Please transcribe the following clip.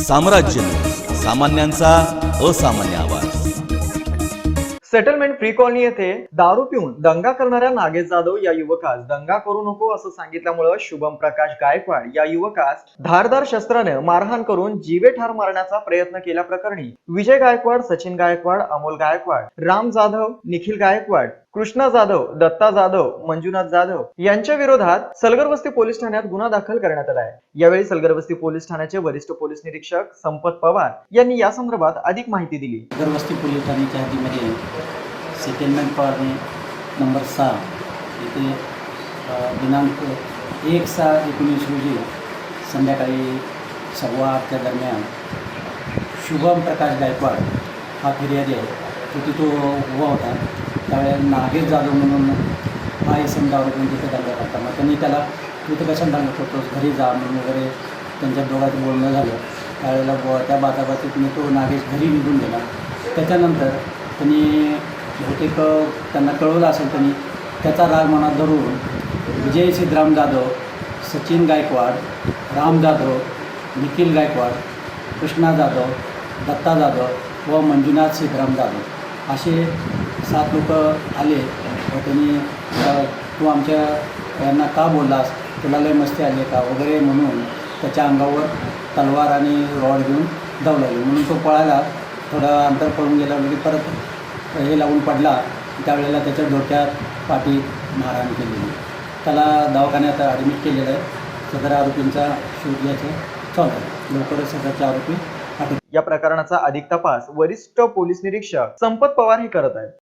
साम्राज्य न्यूज, सामान्यांचा असामान्य आवाज। सेटलमेंट फ्री कॉलनी येथे दारू पिऊन दंगा करणाऱ्या नागेश जाधव या युवकास दंगा करू नको असं सांगितल्यामुळे शुभम प्रकाश गायकवाड या युवकास धारदार शस्त्राने मारहाण करून जीवे ठार मारण्याचा प्रयत्न केल्याप्रकरणी विजय गायकवाड, सचिन गायकवाड, अमोल गायकवाड, राम जाधव, निखिल गायकवाड, कृष्णा जाधव, दत्ता जाधव, मंजुनाथ जाधव यांच्या विरोधात सलगरवस्ती पोलीस ठाण्यात गुन्हा दाखल करण्यात आला आहे। यावेळी सलगरवस्ती पोलीस ठाण्याचे वरिष्ठ पोलीस निरीक्षक संपत पवार यांनी या संदर्भात अधिक माहिती दिली। सलगरवस्ती पोलीस ठाण्याच्या हद्दीमध्ये सेटलमेंट कॉलनी नंबर 6 येथे दिनांक 1/6/19 रोजी संध्याकाळी 7:15 दरम्यान शुभम प्रकाश गायकवाड हा फिर्यादी आहे, तो उभा होता। त्यावेळेला नागेश जाधव म्हणून हा इसम दारू घेऊन तिथे दंगा करता, मग त्यांनी त्याला तिथे कशाला दंगा करतोस, घरी जा म्हणून वगैरे त्यांच्या दोघांचं बोलणं झालं। त्यावेळेला त्या बाताबातीतून तो नागेश घरी निघून गेला। त्याच्यानंतर त्यांनी बहुतेक त्यांना कळवलं असेल, त्यांनी त्याचा राग मनात धरून विजय सिद्धराम जाधव, सचिन गायकवाड, राम जाधव, निखिल गायकवाड, कृष्णा जाधव, दत्ता जाधव व मंजुनाथ सिद्धराम जाधव असे 7 लोक आले व त्यांनी तू आमच्या यांना का बोललास, तुला लय मस्ती आली का वगैरे म्हणून त्याच्या अंगावर तलवार आणि रॉड घेऊन धावू लागले। म्हणून तो पळायला थोडं अंतर पळून गेला, म्हणजे परत हे लावून पडला। त्यावेळेला त्याच्या डोक्यात पाठीत मारहाण केलेली, त्याला दवाखान्यात ॲडमिट केलेलं आहे। सदर आरोपींचा शोध घ्यायचा चालू आहे, लवकरच सदरचे आरोपी अटक। या प्रकरणाचा अधिक तपास वरिष्ठ पोलीस निरीक्षक संपत पवार हे करत आहेत।